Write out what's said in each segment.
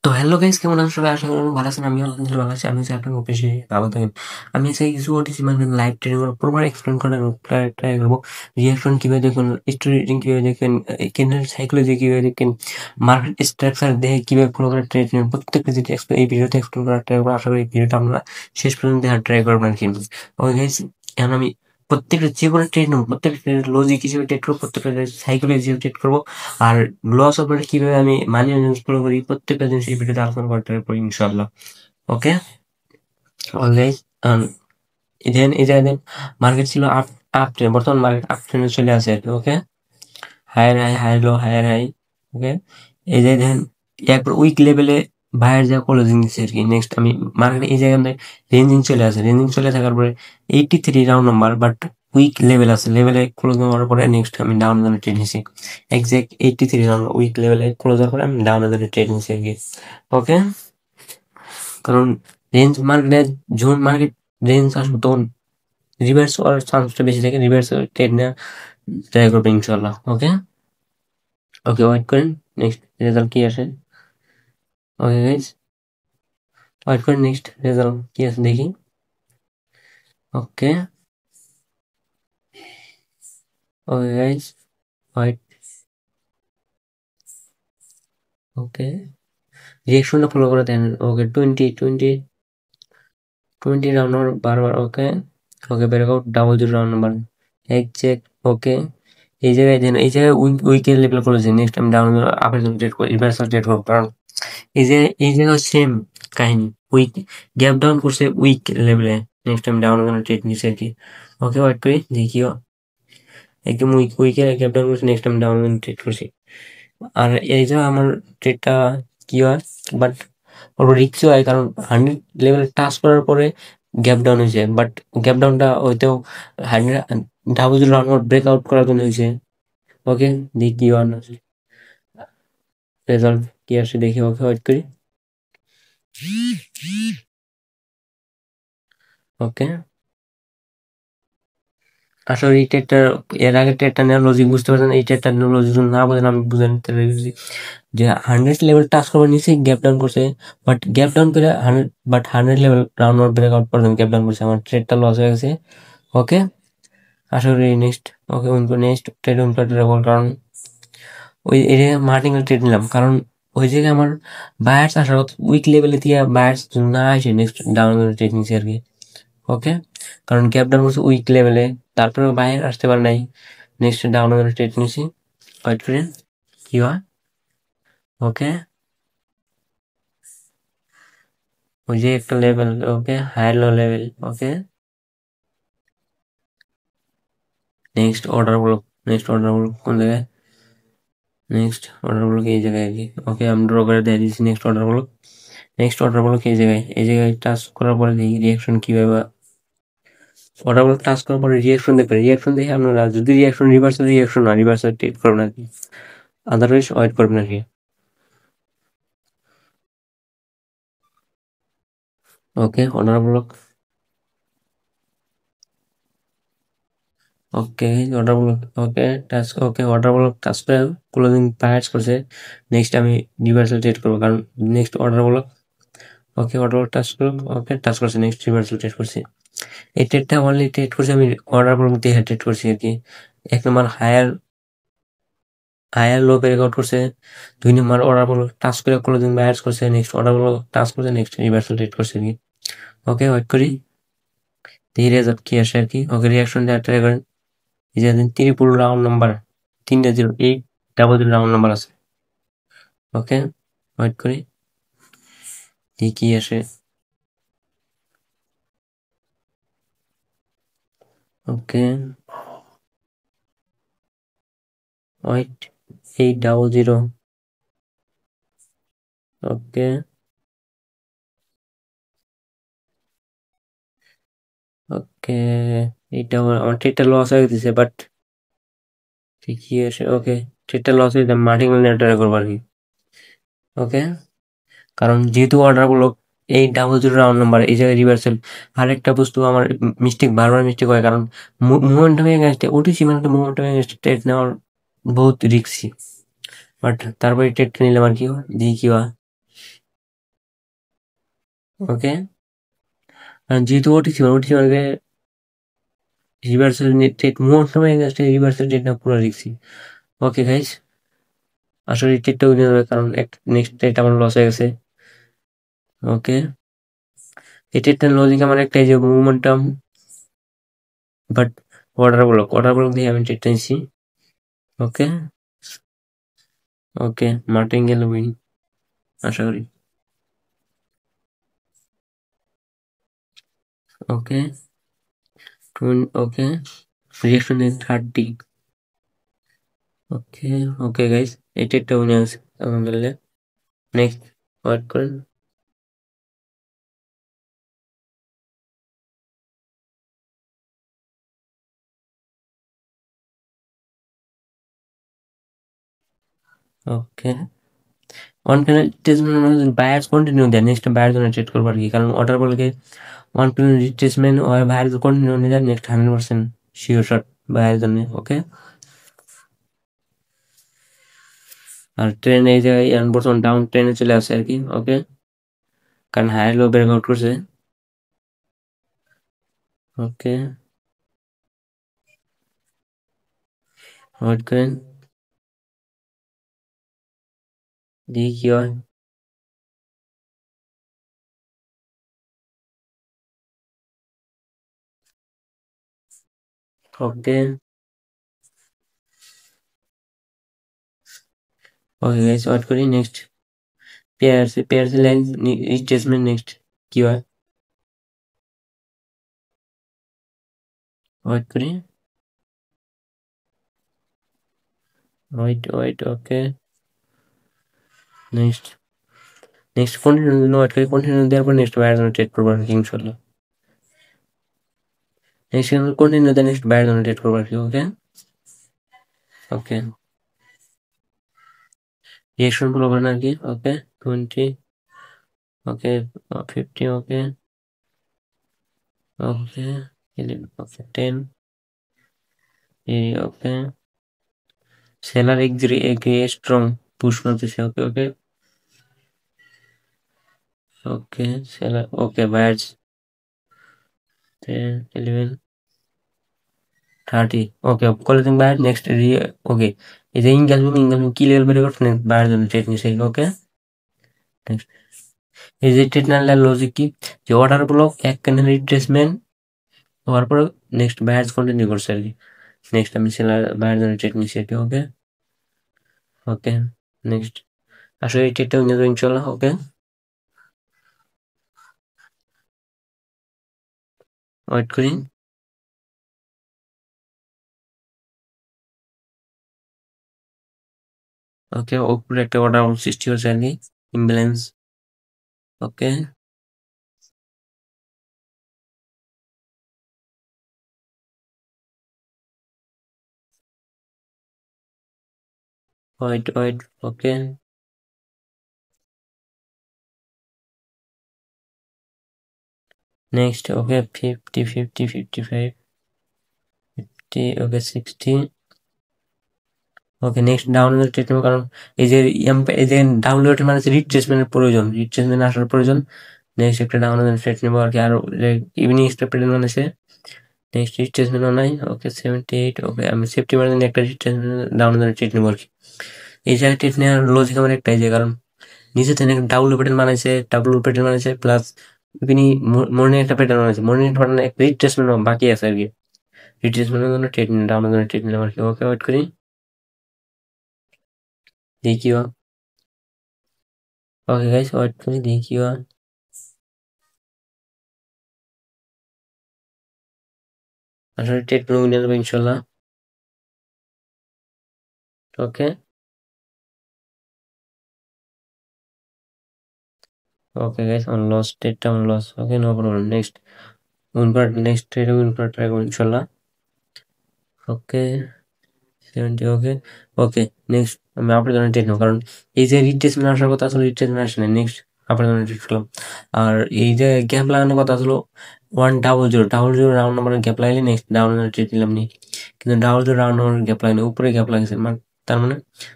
তো hello guys, কেমন আছেন সবাই? আশা করি ভালো আছেন। আমি আলহামদুলিল্লাহ ভালো আছি। আমি হচ্ছে আপনার অফিসে ভালো থাকেন। আমি আজকে কিছু ওটিসি মানে লাইভ ট্রেনিং পুরোপুরি এক্সপ্লেন করার ট্রাই করবো। রিয়াকশন কিভাবে দেখুন, স্টোরি রিডিং কিভাবে দেখেন, ক্যান্ডিডেট সাইকোলজি কিভাবে দেখেন, মার্কেট স্ট্রাকচার দেখে কিভাবে ফলো করে ট্রেড নেবেন, প্রত্যেকটা যদি এই ভিডিওতে এক্সপ্লেন করার ট্রাই করবো। আশা করি এই ভিডিওটা আপনারা শেষ পর্যন্ত দেখার ট্রাই করবেন আর কি। ওকে গাইস, এখন আমি প্রত্যেকটা যে কোনো ট্রেড নেবো, প্রত্যেকটা ট্রেড লজিক হিসেবে ট্রেড করবো, প্রত্যেকটা সাইকোলজি হিসেবে ট্রেড করবো। আর লস অপারেট কিভাবে আমি মানি ম্যানেজ করি, প্রত্যেকটা জিনিস এই ভিডিওতে আলোচনা করতে পারবো ইনশাআল্লাহ। Okay alright. দেন এই যে দেন মার্কেট ছিল আপ আপ ট্রেন্ড, বর্তমান মার্কেট আপ ট্রেন্ডে চলে আসে আর কি। Okay, higher high higher low higher high. Okay, এই যে দেখেন একবার উইক লেভেলে বাইরের যা ক্লোজিং দিচ্ছে আর কি। নেক্সট আমি মার্কেটে এই জায়গায় আমাদের রেঞ্জিং চলে আসে, রেঞ্জিং চলে থাকার পরে 83 round number, but weak level আছে, লেভেলে ক্লোজ হওয়ার পরে নেক্সট আমি ডাউন জোনে ট্রেড নিছি। এক্সাক্ট 83 রাউন্ড উইক লেভেলে ক্লোজ হওয়ার পরে আমি ডাউন জোনে ট্রেড নিছি আর কি। ওকে, কারণ রেঞ্জ মার্কেটে যখন মার্কেট রেঞ্জ আসবে তখন রিভার্স হওয়ার চান্সটা বেশি থাকে, রিভার্স ট্রেড নেওয়া ট্রাই করবে ইনশাল্লাহ। ওকে ওকে, ওয়েট করেন নেক্সট রেজাল্ট কি আসে। ওকে গাইজ, ওয়েট করেন নেক্সট রেজাল্ট কি আছে দেখি। ওকে ওকে গাইজ, ওয়েট। ওকে, রিয়াকশনটা ফলো করে দেন। ওকে, 20 রাউন্ড নাম্বার বারবার। Okay okay, breakout double zero round number exact. Okay, এই জায়গায় দেন, এই জায়গায় উইকের লেভেল করেছে। নেক্সট আমি ডাউন আপের জন্য ট্রেড করি, রিভার্সাল ট্রেড করবো, কারণ এই জায়গায় সেম কাহিনী। উইক গ্যাপ ডাউন করছে উইক লেভেলে, নেক্সট আমি ডাউন ট্রেড নিচ্ছি আর কি। ওকে, ওয়েট করি দেখিও, একদম উইকে গ্যাপ ডাউন করছি, নেক্সট আমি ডাউন ট্রেড করছি। আর এই যে আমার ট্রেডটা কি হয়, বাট ওর রিক্স হয়, কারণ 100 লেভেল টাচ করার পরে গ্যাপ ডাউন হয়েছে, বাট গ্যাপ ডাউনটা হয়তো 100 ডাবল রাউন্ড ব্রেকআউট করার জন্য হয়েছে। ওকে, দেখি কি হয় না রেজাল্ট কি আসে দেখি। ওকে, ওয়েট করি। ওকে, আসলে এই ট্রেডটা, এর আগে ট্রেডটা নেওয়ার লজিক বুঝতে পারছেন, এই ট্রেডটা নেওয়ার লজিক না বোঝেন আমি বুঝে নিতে পেরেছি যে 100 লেভেল টাচ করবার নিচে গ্যাপ ডাউন করছে, বাট গ্যাপ ডাউন করে 100 লেভেল রাউন্ড ব্রেকআউট পর্যন্ত গ্যাপ ডাউন করছে, আমার ট্রেডটা লস হয়ে গেছে। ওকে, আশা করি next, okay next trade win, কারণ ওই এরিয়া মার্টিঙ্গেল ট্রেড নিলাম, কারণ ওই জায়গায় আমার বায়ার্স আসার কথা, উইক লেভেলে দিয়ে বায়ার্স না আসে, নেক্সট ডাউন ট্রেড নিচ্ছি আর কি। ওকে, কারণ গ্যাপ ডাউন করছে উইক লেভেলে, তারপরে বায়ার আসতে পারে নাই, নেক্সট ডাউন ট্রেড নিছি। ওয়েট করেন কি হয়। ওকে, ওই যে একটা level, okay higher low level. Okay, next order block, next order block কোন জায়গায়, নেক্সট অর্ডার ব্লক এই জায়গায় আর কি। ওকে, আমি ড্র করে দিয়ে দিচ্ছি next order block. Next order block এই জায়গায় টাচ করার পরে দেখি রিয়াকশন কিভাবে। অর্ডার ব্লক টাচ করার পরে রিয়াকশন দেখবেন, রিয়াকশন দেখে আপনারা যদি রিয়াকশন রিয়াকশন না রিভার্সাল ট্রেড করবেন আর কি, আদারওয়াইজ ওয়েট করবেন আর কি। ওকে, অর্ডার ব্লক। ওকে, অর্ডার ব্লক। ওকে, টাচ। ওকে, অর্ডার ব্লক টাচ করে ক্লোজিং পায়ার্স করছে, নেক্সট আমি রিভার্সাল ট্রেড করবো, কারণ নেক্সট অর্ডার ব্লক। ওকে, অর্ডার ব্লক টাচ করব। ওকে, টাচ করছে, নেক্সট রিভার্সাল ট্রেড করছি। এই ট্রেডটা অনলি ট্রেড করছি আমি, অর্ডার ব্লক দিয়ে ট্রেড করছি আর কি। এক নম্বর হায়ার হায়ার লো ব্রেকআউট করছে, 2 নম্বর অর্ডার ব্লক টাচ করে ক্লোজিং বায়ার্স করছে, নেক্সট অর্ডার ব্লক টাচ করছে, নেক্সট রিভার্সাল ট্রেড করছে আর কি। ওকে, ওয়েট করি দেখি রেজাল্ট কি আসে আর কি। ওকে, রিয়াকশন দেওয়ার ট্রাই করেন। এই যে triple round number 3-0 8 double zero round number আছে। ওকে, ওয়েট করি দেখি কি আসে। ওকে, ওয়েট 8-0। ওকে ওকে, এইটা আমার ট্রেডটা লস হয়ে গেছে, বাট ঠিকই আছে। ওকে, ট্রেডটা লস হয়ে যায়, মার্টিন ট্রাই করবো আর কি। ওকে, কারণ যেহেতু অর্ডার গুলো এই ডাবল জিরো রাউন্ড নাম্বার এই জায়গায় রিভার্সাল, আরেকটা বস্তু আমার মিস্টেক, বারবার মিস্টেক হয়, কারণ মুভমেন্টাম এগেনস্টে ওটিসি মানে তো মুভমেন্টাম এগেনস্টে ট্রেড নেওয়ার বহুত রিস্কি, বাট তারপরে ট্রেডটা নিলাম আর কি, দেখি কি হয়। ওকে, আর যেহেতু ওটিসি মানে রিভার্সাল ট্রেড মোর সময় রিভার্সাল ট্রেডটা পুরো রিক্সি। ওকে গাইস, আসলে এই ট্রেডটা উইন হবে কারণ নেক্সট ট্রেড আমার লস হয়ে গেছে। ওকে, এই ট্রেডটার লজিক আমার একটাই যে মোমেন্টাম, বাট অর্ডার ব্লক দিয়ে আমি ট্রেডটা নিচ্ছি। ওকে, ওকে, মার্টিঙ্গেল উইন আশা করি। ওকে, ওকে, রিয়াকশন দেন 30। ওকে, ওকে গাইস, এই ট্রেডটা উইন হয়ে গেছে আলহামদুলিল্লাহ। নেক্সট ওয়েট করেন। Okay, one panel retracement buyers continue দেয়, নেক্সট বায়ার জন্য ট্রেড করবো আর কি, কারণ অর্ডার বলকে ওয়ান প্যানেল রিট্রেসমেন্ট ও বায়ার কন্টিনিউ নিয়ে যায়, নেক্সট 100% শিওর শট বায়ার জন্য। ওকে, আর ট্রেন এই জায়গায় বর্তমান ডাউন ট্রেনে চলে আসে আর কি। ওকে, কারণ হায়ার লো ব্রেকআউট করছে। ওকে, ওয়েট করেন, দেখি কি হয়। ওকে, ওকে গাইস, ওয়েট করি next pairs line retracement next কি হয়, ওয়েট করি, ওয়েট। ওকে, নেক্সট কন্টিনিউ ওয়েট করি, কন্টিনিউ দেওয়ার পর নেক্সট বায়ার জন্য ট্রেড করবো আর কি ইনশাল্লাহ। নেক্সট কন্টিনিউ দেয়, নেক্সট বায়ার জন্য ট্রেড করবো আর কি। ওকে, ওকে, রিয়াকশন ফলো করেন আর কি। ওকে, 20, ওকে, 50, ওকে, ওকে, 11, ওকে, 10, ওকে, সেলার এগ্রি স্ট্রং পুশ করতেছে। ওকে, ওকে, ওকে, সেলার, ওকে, বায়ার্স 10, 11, 30, ওকে, কলেজিং বায়ার নেক্সট। ওকে, এই যে ইনকামিং কি লেভেল বের করছেন বায়ার জন্য ট্রেড নিছে। ওকে, নেক্সট এই যে ট্রেড নাল লজিক কি, যে অর্ডার ব্লক এক ক্যান্ডেল রিট্রেসমেন্ট হওয়ার পর নেক্সট বায়ার্স কন্টিনিউ করছে আর কি। নেক্সট আমি সেলার বায়ার জন্য ট্রেড নিছি আর কি। ওকে, ওকে, নেক্সট আসলে এই ট্রেডটা উইন হবে ইনশাল্লাহ। ওকে, ওয়েট করি। ওকে, উপরে একটা অর্ডার সৃষ্টি হয়েছে আর কি, ইমব্যালেন্স। ওকে, ওয়েট, ওকে, নেক্সট। ওকে, 50, 50, 55, 50, ওকে, 60। ওকে, নেক্সট ডাউনলোড ট্রেড নেবো, কারণ এই যে ডাউনলোড মানে রিট্রেসমেন্টের প্রয়োজন, রিট্রেসমেন্ট আসার প্রয়োজন। নেক্সট একটা ডাউনলোড ট্রেড নেবো আর কি, আর ইভিনিং স্টেপ মানে নেক্সট রিট্রেসমেন্ট নাই। ওকে, 78, ওকে, আমি সেফটি মার্জিন একটা রিট্রেসমেন্ট ডাউনলোড ট্রেড নেবো আর কি। এই জায়গায় ট্রেড নেওয়ার লজিক আমার একটাই, যে কারণ নিচে থেকে ডাবল প্যাটার্ন বানাইছে প্লাস তিনি মর্নিং একটা প্যাটার্ন বানাইছে, মর্নিং প্যাটার্ন একটা রিট্রেসমেন্ট বাকি আছে আর কি। রিট্রেসমেন্টের জন্য ট্রেড নিলাম, আমার জন্য ট্রেড নিলাম আর কি। ওকে, ওয়েট করি, দেখি কি হয়। ওকে গাইস, ওয়েট করি, দেখি কি হয়। আসলে ট্রেড করে নিয়ে যাবো ইনশাল্লাহ। Okay, okay guys, on loss, ট্রেডটা on loss. Okay, no problem, next next trade win করার ট্রাই করবো ইনশাল্লাহ। ওকে, 70, ওকে, ওকে, নেক্সট আমি আপনার জন্য ট্রেড নেবো, কারণ এই যে রিট্রেসমেন্ট আসার কথা আসলে রিট্রেসমেন্ট আসে না, নেক্সট আপনার জন্য ট্রেড করলাম। আর এই যে গ্যাপ লাগানোর কথা আসলো 100 রাউন্ড নাম্বারের গ্যাপ লাগাইলে নেক্সট ডাউন ট্রেড নিলাম নি, কিন্তু 00 রাউন্ড নাম্বারের গ্যাপ লাগানো উপরে গ্যাপ লাগছে, তার মানে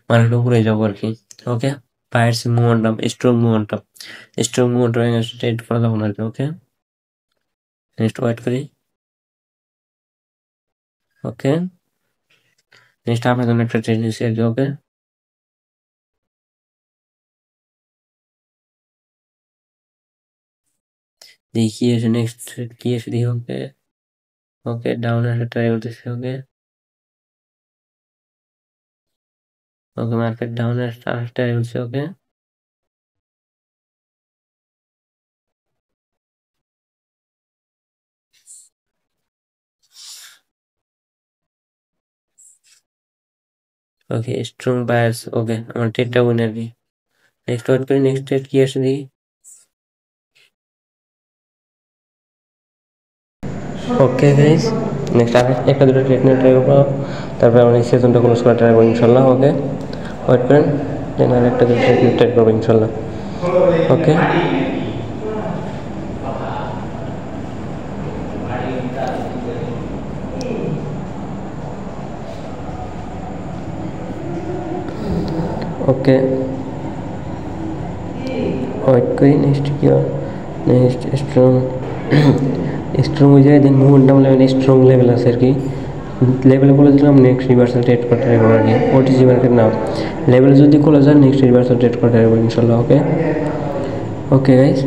মার্কেট উপরে যাবো আর কি। ওকে, বাইরের মোমেন্টাম স্ট্রং মোমেন্টাম ট্রেড করা যাবে না। ওকে, নেক্সট ওয়েট করি। ওকে, নেক্সট আপনার জন্য একটা ট্রেড নিচ্ছি আর কি। ওকে, দেখি কি আছে নেক্সট, কি আছে দেখি। ওকে, ওকে ডাউন একটা ট্রাই করতেছি। ওকে, ওকে মার্কেট ডাউন একটা ট্রাই করছি। ওকে, ওকে স্ট্রং বায়ার্স। ওকে, আমার ট্রেডটা উইন আর কি। নেক্সট ওয়েট করি, নেক্সট ট্রেড কি আসে দেখি। ওকে গাইস, নেক্সট আর একটা দুটো ট্রেড নিয়ে ট্রাই করবো, তারপরে আমরা এই সেশনটা ক্লোজ করা ট্রাই করবো ইনশাল্লাহ। ওকে, ওয়েট করেন, দেন আর একটা দুটো ট্রেড নিয়ে ট্রাই করবো ইনশাল্লাহ। ওকে, ওকে ওয়েট করি, নেক্সট কি হয়। নেক্সট স্ট্রং স্ট্রং হয়ে যায়, দেন মোমেন্টাম লেভেল স্ট্রং লেভেল আছে আর কি। লেভেলে বলেছিলাম নেক্সট রিভার্সাল ট্রেড করতে হবে আর কি। ওটিসি মার্কেট না, লেভেল যদি খোলা যায় নেক্সট রিভার্সাল ট্রেড করতে হবে ইনশাল্লাহ। ওকে, ওকে গাইজ,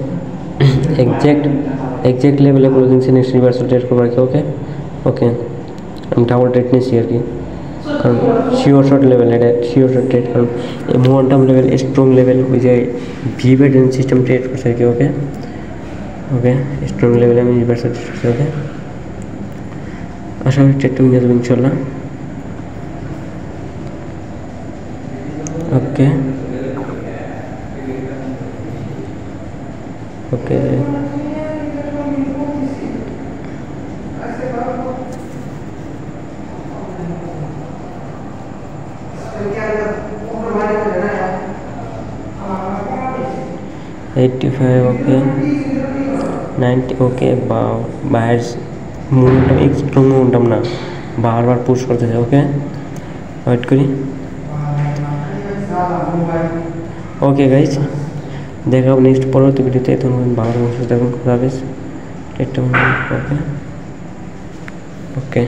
এক্সাক্ট লেভেলে বলে দিচ্ছি নেক্সট রিভার্সাল ট্রেড করবো আর কি। ওকে, ওকে আমি ডাবল ট্রেড নিচ্ছি আর কি, কারণ শিওর শর্ট লেভেল, এটা শিওর শর্ট ট্রেড, কারণ এই মোমেন্টাম লেভেল স্ট্রং লেভেল ওই যে ভিভেড সিস্টেম ট্রেড করছে আর কি। ওকে, ওকে স্ট্রং লেভেলে আমি রিভার্সাল ট্রেড করছি। ওকে, আশা করি ট্রেডটা নিয়ে যাবো ইনশাল্লাহ। ওকে, ওকে $85। ওকে 90। ওকে বাইরের মোমেন্টাম স্ট্রং মোমেন্টাম না, বারবার পুশ করতেছে। ওকে, ওয়েট করি। ওকে গাইজ, দেখাবো নেক্সট পরবর্তী ভিডিওতে। তখন ভালো সুস্থ থাকুন, খুদা হাফেজ। ওকে, ওকে।